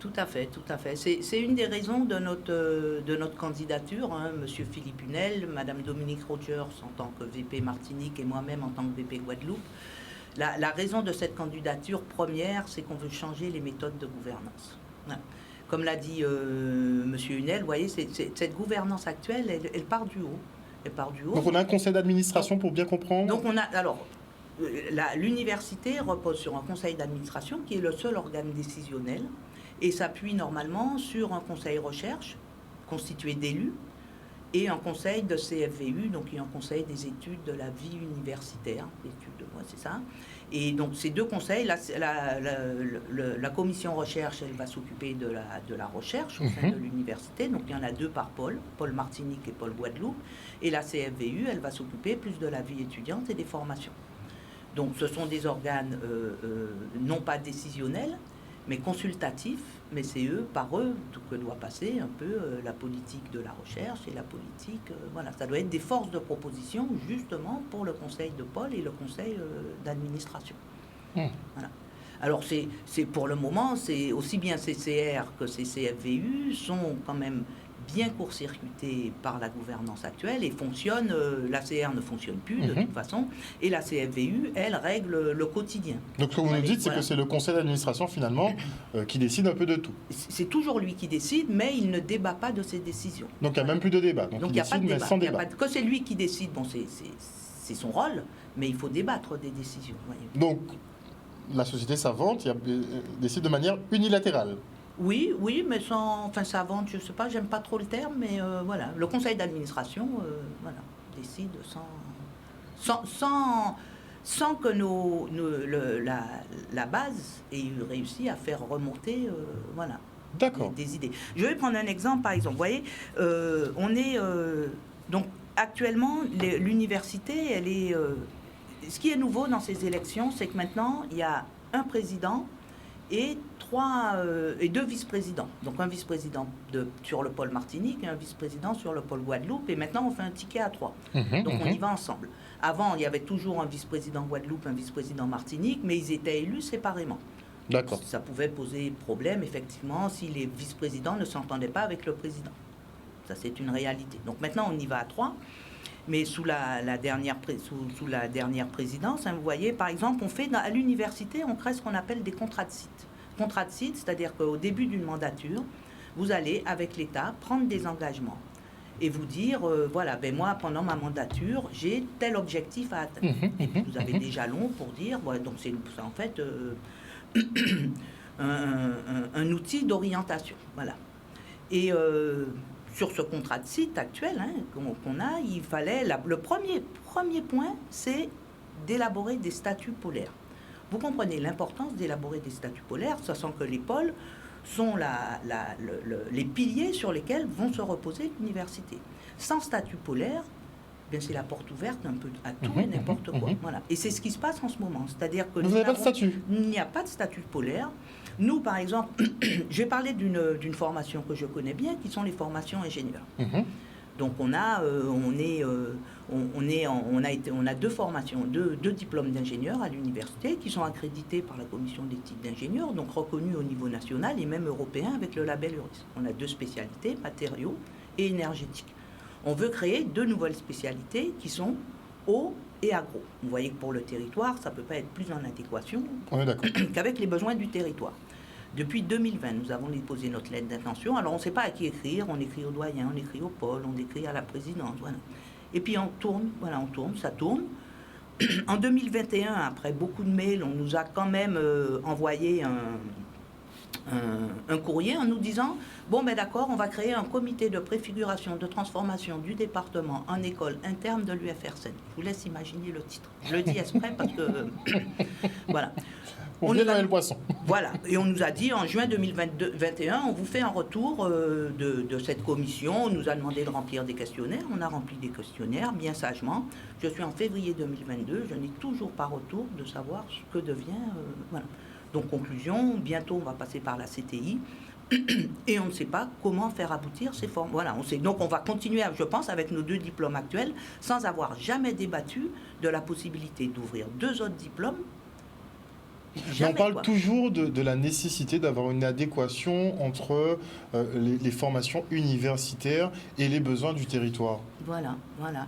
Tout à fait, tout à fait. C'est une des raisons de notre candidature, hein, Monsieur Philippe Hunel, Madame Dominique Rogers en tant que VP Martinique et moi-même en tant que VP Guadeloupe. La raison de cette candidature première, c'est qu'on veut changer les méthodes de gouvernance. Voilà. Comme l'a dit Monsieur Hunel, vous voyez, cette gouvernance actuelle, elle part du haut. Elle part du haut. Donc on a un conseil d'administration pour bien comprendre. Donc on a alors l'université repose sur un conseil d'administration qui est le seul organe décisionnel et s'appuie normalement sur un conseil recherche constitué d'élus et un conseil de CFVU, donc il y a un conseil des études de la vie universitaire, c'est ça. Et donc ces deux conseils, la commission recherche, elle va s'occuper de la recherche au sein de l'université, donc il y en a deux par Pôle Martinique et Pôle Guadeloupe, et la CFVU, elle va s'occuper plus de la vie étudiante et des formations. Donc ce sont des organes non pas décisionnels, mais consultatifs, mais c'est par eux que doit passer un peu la politique de la recherche et la politique, voilà, ça doit être des forces de proposition justement pour le conseil de Pôle et le conseil d'administration. Voilà. Alors c'est pour le moment, c'est aussi bien CCR que CCFVU sont quand même bien court-circuités par la gouvernance actuelle et fonctionnent, l'ACR ne fonctionne plus de toute façon, et la CFVU, elle, règle le quotidien. Donc ce que vous nous dites, c'est que c'est le conseil d'administration finalement qui décide un peu de tout. C'est toujours lui qui décide, mais il ne débat pas de ses décisions. Donc il n'y a même plus de débat. Donc il il n'y a pas décide, de mais débat. sans débat. Que c'est lui qui décide, bon, c'est son rôle, mais il faut débattre des décisions. Voyez. Donc la société savante décide de manière unilatérale. Oui, mais savante, je ne sais pas, j'aime pas trop le terme, mais voilà, le conseil d'administration, voilà, décide sans que la base ait réussi à faire remonter, voilà, des idées. Je vais prendre un exemple, par exemple, vous voyez, on est, donc actuellement, l'université, elle est, ce qui est nouveau dans ces élections, c'est que maintenant, il y a un président et deux vice-présidents. Donc un vice-président sur le pôle Martinique et un vice-président sur le pôle Guadeloupe. Et maintenant, on fait un ticket à 3. Donc on y va ensemble. Avant, il y avait toujours un vice-président Guadeloupe, un vice-président Martinique, mais ils étaient élus séparément. D'accord. Ça pouvait poser problème, effectivement, si les vice-présidents ne s'entendaient pas avec le président. Ça, c'est une réalité. Donc maintenant, on y va à 3. Mais sous la dernière présidence, hein, vous voyez, par exemple, à l'université, on crée ce qu'on appelle des contrats de site. Contrats de site, c'est-à-dire qu'au début d'une mandature, vous allez, avec l'État, prendre des engagements et vous dire, voilà, ben moi, pendant ma mandature, j'ai tel objectif à atteindre. Et puis, vous avez des jalons pour dire, voilà, donc c'est en fait un outil d'orientation. Voilà. Et sur ce contrat de site actuel qu'on a, il fallait, le premier point, c'est d'élaborer des statuts polaires. Vous comprenez l'importance d'élaborer des statuts polaires, sachant que les pôles sont les piliers sur lesquels vont se reposer l'université. Sans statut polaire, bien c'est la porte ouverte un peu à tout et n'importe quoi. Voilà. Et c'est ce qui se passe en ce moment. C'est-à-dire que vous n'avez pas de statut. Il n'y a pas de statut polaire. Nous, par exemple, je vais parler d'une formation que je connais bien, qui sont les formations ingénieurs. Donc on a deux formations, deux diplômes d'ingénieurs à l'université qui sont accrédités par la commission d'éthique d'ingénieurs, donc reconnus au niveau national et même européen avec le label URIS. On a deux spécialités, matériaux et énergétiques. On veut créer 2 nouvelles spécialités qui sont eau et agro. Vous voyez que pour le territoire, ça ne peut pas être plus en adéquation qu'avec les besoins du territoire. Depuis 2020, nous avons déposé notre lettre d'intention. Alors, on ne sait pas à qui écrire. On écrit au doyen, on écrit au pôle, on écrit à la présidence. Voilà. Et puis, on tourne, ça tourne. En 2021, après beaucoup de mails, on nous a quand même envoyé un courrier en nous disant « Bon, ben d'accord, on va créer un comité de préfiguration, de transformation du département en école interne de l'UFRSN. » Je vous laisse imaginer le titre. Je le dis exprès parce que... voilà. On vient dans le poisson. Voilà. Et on nous a dit en juin 2021, on vous fait un retour de cette commission. On nous a demandé de remplir des questionnaires. On a rempli des questionnaires bien sagement. Je suis en février 2022. Je n'ai toujours pas retour de savoir ce que devient... voilà. Donc, conclusion, bientôt on va passer par la CTI et on ne sait pas comment faire aboutir ces formes. Voilà, donc on va continuer, je pense, avec nos 2 diplômes actuels, sans avoir jamais débattu de la possibilité d'ouvrir 2 autres diplômes. Jamais, on parle toujours de la nécessité d'avoir une adéquation entre les formations universitaires et les besoins du territoire. Voilà.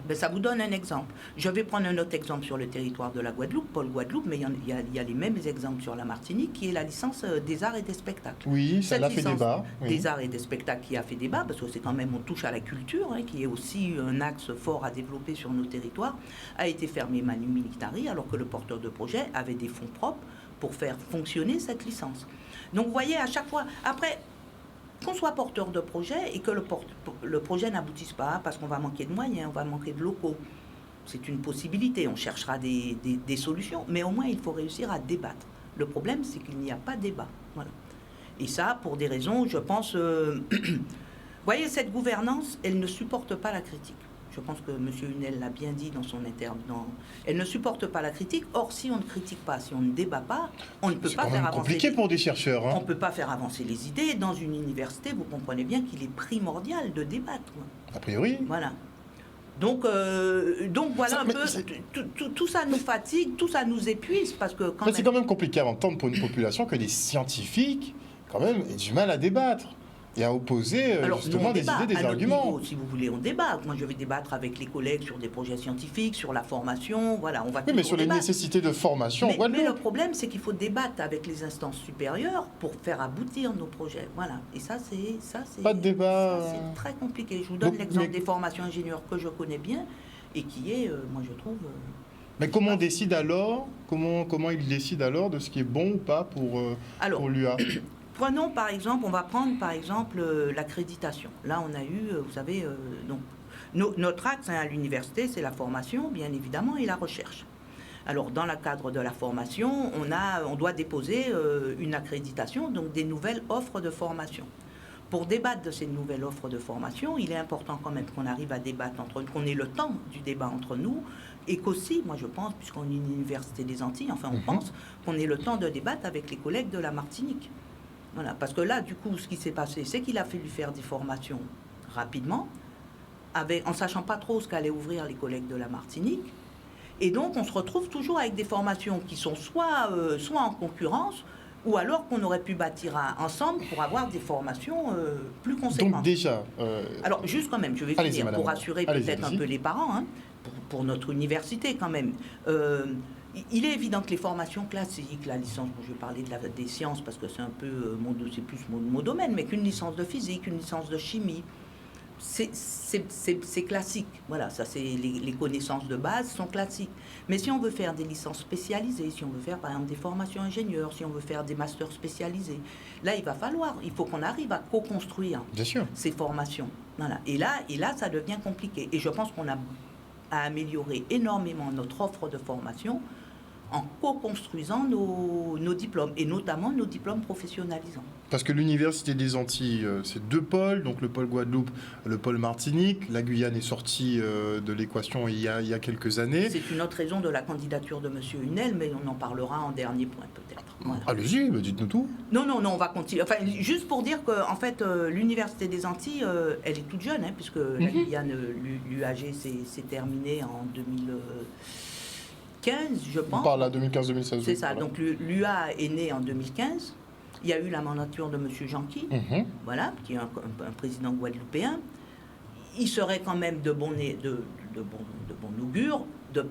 Ben, ça vous donne un exemple. Je vais prendre un autre exemple sur le territoire de la Guadeloupe, Pôle Guadeloupe, mais il y a les mêmes exemples sur la Martinique, qui est la licence des arts et des spectacles. Oui, ça a fait débat. Des arts et des spectacles qui a fait débat, parce que c'est quand même, on touche à la culture, qui est aussi un axe fort à développer sur nos territoires, a été fermée manu militari, alors que le porteur de projet avait des fonds propres pour faire fonctionner cette licence. Donc vous voyez, à chaque fois, après, qu'on soit porteur de projet et que le projet n'aboutisse pas parce qu'on va manquer de moyens, on va manquer de locaux, c'est une possibilité, on cherchera des solutions, mais au moins il faut réussir à débattre. Le problème, c'est qu'il n'y a pas de débat. Voilà. Et ça, pour des raisons, je pense... vous voyez, cette gouvernance, elle ne supporte pas la critique. Je pense que M. Hunel l'a bien dit dans son intervention. Elle ne supporte pas la critique. Or, si on ne critique pas, si on ne débat pas, on ne peut pas faire avancer. C'est compliqué pour des chercheurs. On ne peut pas faire avancer les idées. Dans une université, vous comprenez bien qu'il est primordial de débattre. A priori. Voilà. Donc voilà un peu, tout ça nous fatigue, tout ça nous épuise, parce que c'est quand même compliqué à entendre pour une population que des scientifiques, quand même, aient du mal à débattre. Et à opposer justement des idées, des arguments. Niveau, si vous voulez, on débat. Moi, je vais débattre avec les collègues sur des projets scientifiques, sur la formation. Voilà, on va. Oui, mais sur les nécessités de formation. Mais le problème, c'est qu'il faut débattre avec les instances supérieures pour faire aboutir nos projets. Voilà. Et ça, c'est pas de débat. C'est très compliqué. Je vous donne l'exemple des formations ingénieurs que je connais bien et qui est, moi, je trouve. Mais comment on décide alors Comment il décide alors de ce qui est bon ou pas pour l'UA? Prenons par exemple, on va prendre par exemple l'accréditation. Là, on a eu, vous savez, donc notre axe à l'université, c'est la formation, bien évidemment, et la recherche. Alors, dans le cadre de la formation, on doit déposer une accréditation, donc des nouvelles offres de formation. Pour débattre de ces nouvelles offres de formation, il est important quand même qu'on arrive à débattre qu'on ait le temps du débat entre nous, et qu'aussi, moi je pense, puisqu'on est une université des Antilles, enfin on pense qu'on ait le temps de débattre avec les collègues de la Martinique. Voilà, parce que là, du coup, ce qui s'est passé, c'est qu'il a fallu faire des formations rapidement, en sachant pas trop ce qu'allaient ouvrir les collègues de la Martinique. Et donc, on se retrouve toujours avec des formations qui sont soit en concurrence, ou alors qu'on aurait pu bâtir ensemble pour avoir des formations plus conséquentes. Donc déjà... Alors juste quand même, je vais finir pour rassurer peut-être un peu les parents, hein, pour notre université quand même. Il est évident que les formations classiques, la licence, bon, je vais parler des sciences parce que c'est un peu c'est plus mon domaine, mais qu'une licence de physique, une licence de chimie, c'est classique. Voilà, ça c'est les connaissances de base sont classiques. Mais si on veut faire des licences spécialisées, si on veut faire par exemple des formations ingénieurs, si on veut faire des masters spécialisés, là il faut qu'on arrive à co-construire ces formations. Voilà. Et là, ça devient compliqué. Et je pense qu'on a à améliorer énormément notre offre de formation en co-construisant nos diplômes, et notamment nos diplômes professionnalisants. Parce que l'Université des Antilles, c'est 2 pôles, donc le pôle Guadeloupe, le pôle Martinique. La Guyane est sortie de l'équation il y a quelques années. C'est une autre raison de la candidature de M. Hunel, mais on en parlera en dernier point peut-être. Voilà. Allez-y, dites-nous tout. Non, on va continuer. Enfin, juste pour dire que en fait, l'Université des Antilles, elle est toute jeune, hein, puisque la Guyane, l'UAG s'est terminé en 2015, je pense. On parle à 2015-2016. C'est ça. Voilà. Donc l'UA est né en 2015. Il y a eu la mandature de M. Janqui, voilà, qui est un président guadeloupéen. Il serait quand même de bon augure de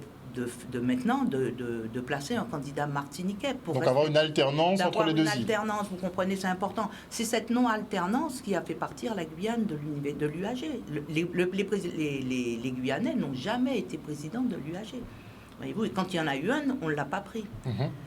maintenant de placer un candidat martiniquais. Donc avoir une alternance entre les deux îles. Une alternance, vous comprenez, c'est important. C'est cette non-alternance qui a fait partir la Guyane de l'UAG. Les Guyanais n'ont jamais été présidents de l'UAG. Voyez-vous, et quand il y en a eu un, on ne l'a pas pris.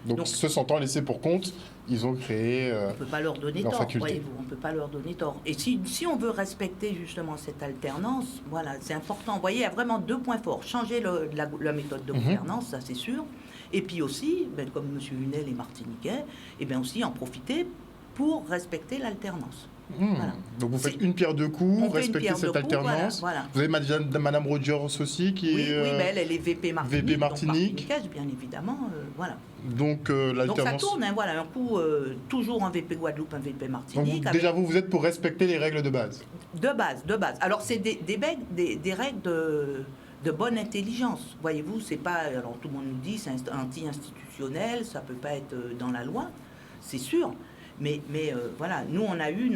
Donc se sentant laissés pour compte, ils ont créé on ne peut pas leur donner tort, faculté. Voyez-vous, on ne peut pas leur donner tort. Et si on veut respecter justement cette alternance, voilà, c'est important. Vous voyez, il y a vraiment 2 points forts. Changer la méthode de gouvernance, ça c'est sûr. Et puis aussi, comme M. Hunel est martiniquais, et bien aussi en profiter pour respecter l'alternance. Voilà. Donc vous faites une pierre deux coups, respectez cette alternance. Voilà. Vous avez Madame Rogers aussi qui est... Oui, elle est VP Martinique. VP Martinique. Donc bien évidemment, voilà. Donc l'alternance... Donc ça tourne, hein, voilà, un coup, toujours un VP Guadeloupe, un VP Martinique. Donc, déjà vous êtes pour respecter les règles de base. De base. Alors c'est des règles de bonne intelligence. Voyez-vous, c'est pas... Alors tout le monde nous dit c'est anti-institutionnel, ça peut pas être dans la loi, c'est sûr. Mais voilà, nous on a eu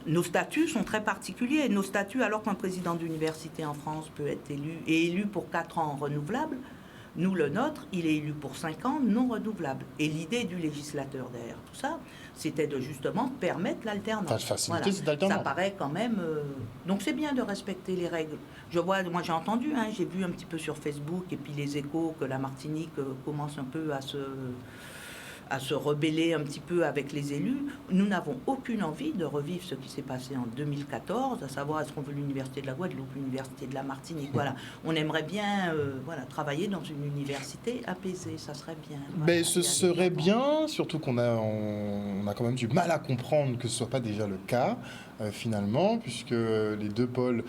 nos statuts sont très particuliers. Nos statuts, alors qu'un président d'université en France peut être élu pour 4 ans renouvelables, nous le nôtre, il est élu pour 5 ans non renouvelables. Et l'idée du législateur derrière tout ça, c'était de justement permettre l'alternance. Faciliter cette alternance. Ça paraît quand même... Donc c'est bien de respecter les règles. Moi j'ai entendu, hein, j'ai vu un petit peu sur Facebook et puis les échos que la Martinique commence un peu à se rebeller un petit peu avec les élus. Nous n'avons aucune envie de revivre ce qui s'est passé en 2014, à savoir est-ce qu'on veut l'université de la Guadeloupe, l'université de la Martinique. Voilà. On aimerait bien travailler dans une université apaisée, ça serait bien. Voilà. Mais ce serait bien, surtout qu'on a quand même du mal à comprendre que ce ne soit pas déjà le cas, finalement, puisque les 2 pôles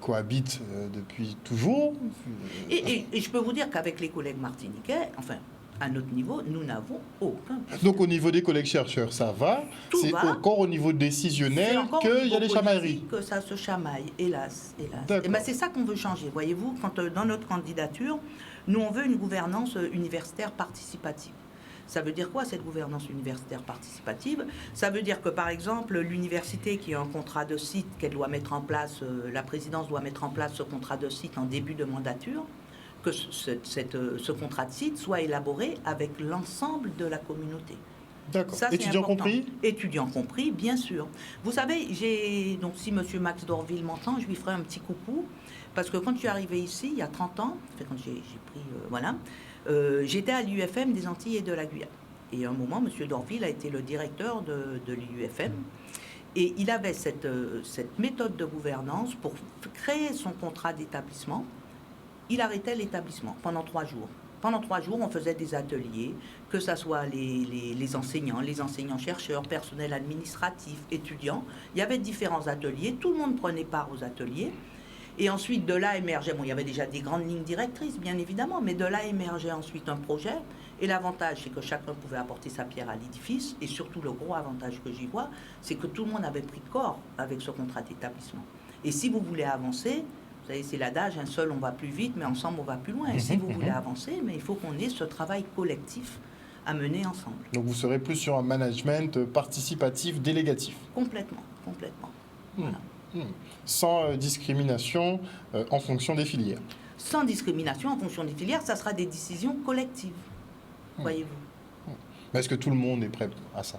cohabitent depuis toujours. Et je peux vous dire qu'avec les collègues martiniquais, enfin, à notre niveau, nous n'avons aucun problème. Donc au niveau des collègues chercheurs, ça va. C'est encore au niveau décisionnel qu'il y a des chamailleries. Que ça se chamaille, hélas. Et c'est ça qu'on veut changer. Voyez-vous, dans notre candidature, nous on veut une gouvernance universitaire participative. Ça veut dire quoi cette gouvernance universitaire participative? Ça veut dire que par exemple l'université qui a un contrat de site qu'elle doit mettre en place, la présidence doit mettre en place ce contrat de site en début de mandature, que ce contrat de site soit élaboré avec l'ensemble de la communauté. D'accord. Étudiants compris? Étudiants compris, bien sûr. Vous savez, donc si M. Max Dorville m'entend, je lui ferai un petit coucou, parce que quand je suis arrivé ici, il y a 30 ans, quand j'ai pris... j'étais à l'UFM des Antilles et de la Guyane. Et à un moment, M. Dorville a été le directeur de l'UFM. Et il avait cette méthode de gouvernance pour créer son contrat d'établissement. Il arrêtait l'établissement pendant 3 jours. Pendant 3 jours, on faisait des ateliers, que ce soit les enseignants-chercheurs, personnel administratif, étudiants. Il y avait différents ateliers, tout le monde prenait part aux ateliers. Et ensuite, de là émergeait, il y avait déjà des grandes lignes directrices, bien évidemment, mais de là émergeait ensuite un projet. Et l'avantage, c'est que chacun pouvait apporter sa pierre à l'édifice. Et surtout, le gros avantage que j'y vois, c'est que tout le monde avait pris corps avec ce contrat d'établissement. Et si vous voulez avancer... Vous savez, c'est l'adage, un seul on va plus vite, mais ensemble on va plus loin. Et si vous voulez avancer, mais il faut qu'on ait ce travail collectif à mener ensemble. Donc vous serez plus sur un management participatif, délégatif. Complètement. Voilà. Sans discrimination en fonction des filières. Sans discrimination en fonction des filières, ça sera des décisions collectives, voyez-vous. Mais est-ce que tout le monde est prêt à ça?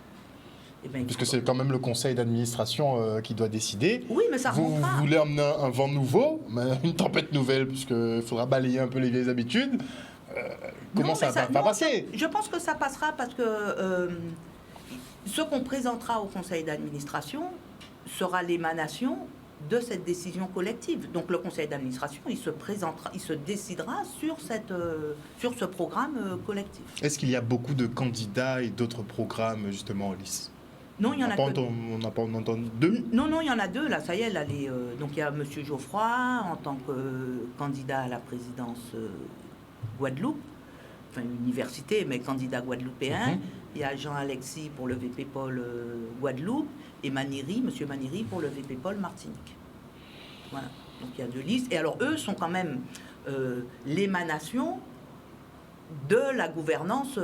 Eh bien, Parce que c'est quand même le conseil d'administration qui doit décider. Oui, mais ça Vous remontera. voulez amener un vent nouveau, une tempête nouvelle, puisqu'il faudra balayer un peu les vieilles habitudes. Comment Non, ça mais va passer? Je pense que ça passera parce que ce qu'on présentera au conseil d'administration sera l'émanation de cette décision collective. Donc le conseil d'administration, il se décidera sur ce programme collectif. Est-ce qu'il y a beaucoup de candidats et d'autres programmes justement en lice? Non, il y en a que... On n'a pas entendu deux? Non, il y en a deux, là, ça y est, là, donc il y a M. Geoffroy en tant que candidat à la présidence Guadeloupe, enfin université, mais candidat guadeloupéen. Il y a Jean-Alexis pour le VP Pôle Guadeloupe et M. Maniry pour le VP Pôle Martinique. Voilà, donc il y a deux listes. Et alors eux sont quand même l'émanation de la gouvernance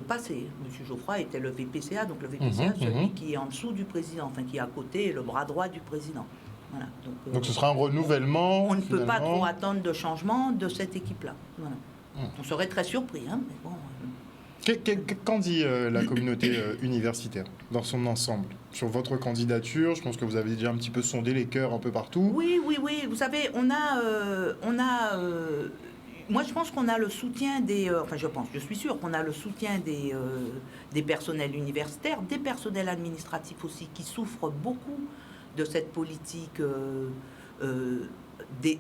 passée. M. Geoffroy était le VPCA, donc le VPCA, celui qui est en dessous du président, enfin qui est à côté, le bras droit du président. Voilà, donc ce sera un renouvellement. On ne peut pas trop attendre de changement de cette équipe-là. Voilà. On serait très surpris, hein, mais bon. Qu'en dit la communauté universitaire dans son ensemble sur votre candidature? Je pense que vous avez déjà un petit peu sondé les cœurs un peu partout. Oui. Vous savez, moi, je pense qu'on a le soutien je suis sûre qu'on a le soutien des personnels universitaires, des personnels administratifs aussi, qui souffrent beaucoup de cette politique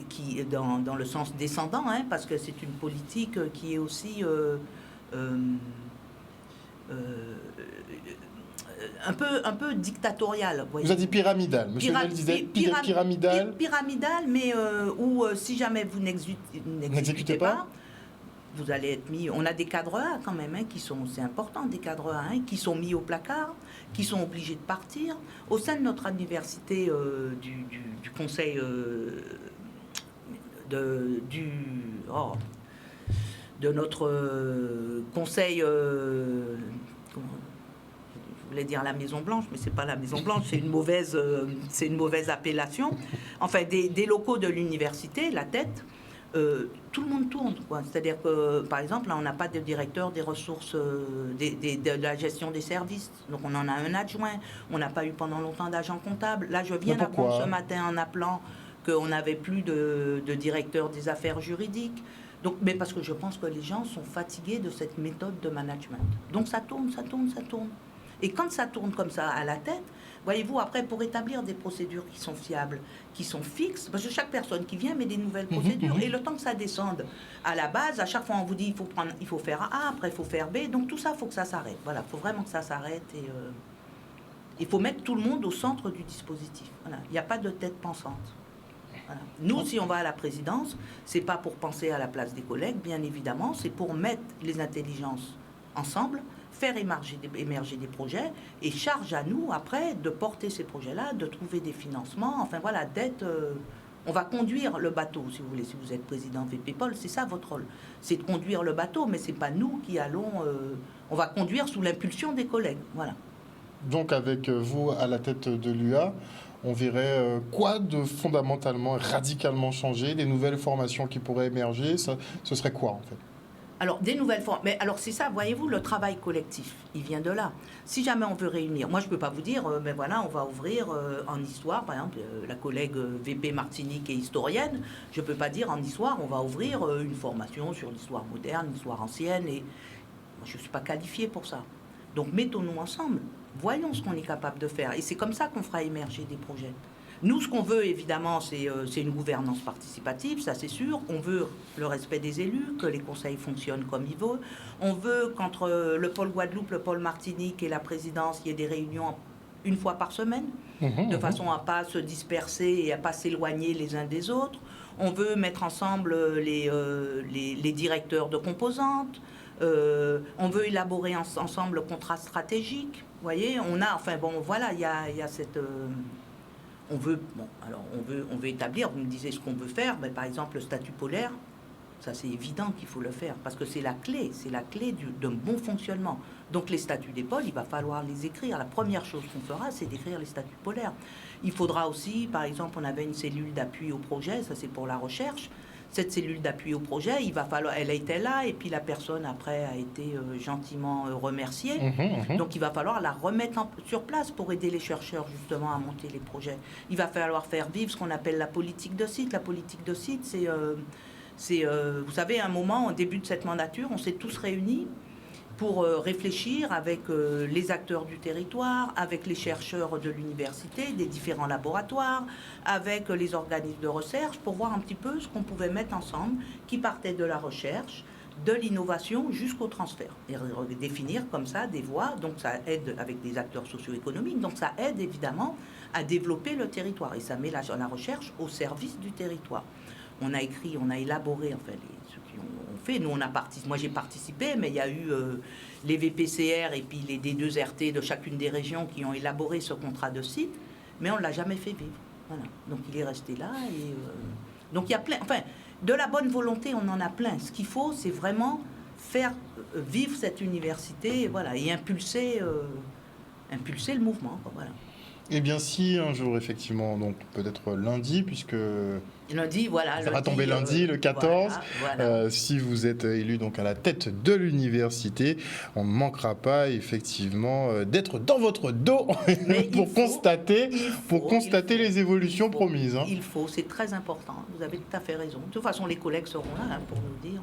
qui est dans le sens descendant, hein, parce que c'est une politique qui est aussi un peu dictatoriale. Vous avez dit pyramidale. Monsieur Nel disait pyramidale. Pyramidale, mais où si jamais vous n'exécutez pas, vous allez être mis... On a des cadres A quand même, hein, c'est important, des cadres A, hein, qui sont mis au placard, qui sont obligés de partir. Au sein de notre université, du conseil... de notre conseil, je voulais dire la Maison Blanche, mais c'est pas la Maison Blanche, c'est une mauvaise appellation. Enfin, des locaux de l'université, la tête, tout le monde tourne, quoi. C'est-à-dire que, par exemple, là, on n'a pas de directeur des ressources, de la gestion des services. Donc, on en a un adjoint. On n'a pas eu pendant longtemps d'agent comptable. Là, je viens d'apprendre ce matin en appelant qu'on n'avait plus de directeur des affaires juridiques. Donc, mais parce que je pense que les gens sont fatigués de cette méthode de management. Donc ça tourne. Et quand ça tourne comme ça à la tête, voyez-vous, après, pour établir des procédures qui sont fiables, qui sont fixes, parce que chaque personne qui vient met des nouvelles procédures, et le temps que ça descende à la base, à chaque fois on vous dit il faut faire A, après il faut faire B, donc tout ça, il faut que ça s'arrête. Voilà, il faut vraiment que ça s'arrête, et il faut mettre tout le monde au centre du dispositif. Voilà, il n'y a pas de tête pensante. Voilà. Nous, si on va à la présidence, c'est pas pour penser à la place des collègues, bien évidemment, c'est pour mettre les intelligences ensemble, faire émerger des projets, et charge à nous, après, de porter ces projets-là, de trouver des financements, enfin voilà, on va conduire le bateau, si vous voulez, si vous êtes président VP Pôle, c'est ça votre rôle, c'est de conduire le bateau, mais c'est pas nous qui allons... on va conduire sous l'impulsion des collègues, voilà. Donc avec vous à la tête de l'UA, on verrait quoi de fondamentalement, radicalement changé, des nouvelles formations qui pourraient émerger, ce serait quoi en fait? Alors, des nouvelles formes. Mais alors, c'est ça, voyez-vous, le travail collectif, il vient de là. Si jamais on veut réunir, moi, je ne peux pas vous dire, ben voilà, on va ouvrir en histoire, par exemple, la collègue VP Martinique est historienne, je ne peux pas dire en histoire, on va ouvrir une formation sur l'histoire moderne, l'histoire ancienne, et moi, je ne suis pas qualifiée pour ça. Donc, mettons-nous ensemble, voyons ce qu'on est capable de faire. Et c'est comme ça qu'on fera émerger des projets. Nous, ce qu'on veut, évidemment, c'est une gouvernance participative, ça c'est sûr. On veut le respect des élus, que les conseils fonctionnent comme il veut. On veut qu'entre le pôle Guadeloupe, le pôle Martinique et la présidence, il y ait des réunions une fois par semaine, de façon à ne pas se disperser et à ne pas s'éloigner les uns des autres. On veut mettre ensemble les directeurs de composantes. On veut élaborer ensemble le contrat stratégique. Vous voyez, on a, enfin bon, voilà, il y a cette... On veut établir, vous me disiez ce qu'on veut faire, mais par exemple le statut polaire, Ça, c'est évident qu'il faut le faire parce que c'est la clé d'un bon fonctionnement. Donc, les statuts des pôles, il va falloir les écrire. La première chose qu'on fera, c'est d'écrire les statuts polaires. Il faudra aussi, par exemple, on avait une cellule d'appui au projet, ça c'est pour la recherche. Cette cellule d'appui au projet, elle était là et puis la personne après a été gentiment remerciée. Donc il va falloir la remettre sur place pour aider les chercheurs justement à monter les projets. Il va falloir faire vivre ce qu'on appelle la politique de site. La politique de site, c'est vous savez, à un moment, au début de cette mandature, on s'est tous réunis pour réfléchir avec les acteurs du territoire, avec les chercheurs de l'université, des différents laboratoires, avec les organismes de recherche, pour voir un petit peu ce qu'on pouvait mettre ensemble, qui partait de la recherche, de l'innovation jusqu'au transfert. Et définir comme ça des voies, donc ça aide avec des acteurs socio-économiques, donc ça aide évidemment à développer le territoire. Et ça met la recherche au service du territoire. On a élaboré, enfin, ceux qui ont fait, nous moi j'ai participé, mais il y a eu les VPCR et puis les D2RT de chacune des régions qui ont élaboré ce contrat de site, mais on ne l'a jamais fait vivre. Voilà. Donc il est resté là. Donc il y a plein, enfin, de la bonne volonté, on en a plein. Ce qu'il faut, c'est vraiment faire vivre cette université, voilà, et impulser le mouvement. Voilà. Eh bien, si un jour, effectivement, donc peut-être lundi, puisque lundi, voilà, ça va tomber lundi, le 14. Voilà. Si vous êtes élu donc à la tête de l'université, on ne manquera pas effectivement d'être dans votre dos pour constater les évolutions promises. Hein. Il faut, c'est très important. Vous avez tout à fait raison. De toute façon, les collègues seront là pour nous dire.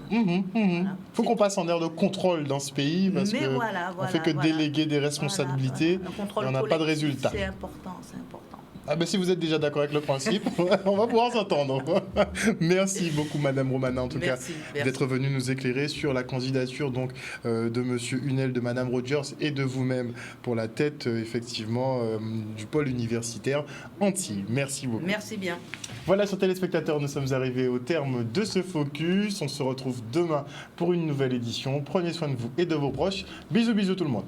Il faut qu'on passe en ère de contrôle dans ce pays parce qu'on ne fait que déléguer des responsabilités et on n'a pas de résultat. C'est important, c'est important. Ah ben si vous êtes déjà d'accord avec le principe, on va pouvoir s'entendre. Merci beaucoup Madame Romana en tout cas d'être venue nous éclairer sur la candidature donc de Monsieur Hunel, de Madame Rogers et de vous-même pour la tête effectivement du pôle universitaire Antilles. Merci beaucoup. Merci bien. Voilà, chers téléspectateurs, nous sommes arrivés au terme de ce focus. On se retrouve demain pour une nouvelle édition. Prenez soin de vous et de vos proches. Bisous, bisous tout le monde.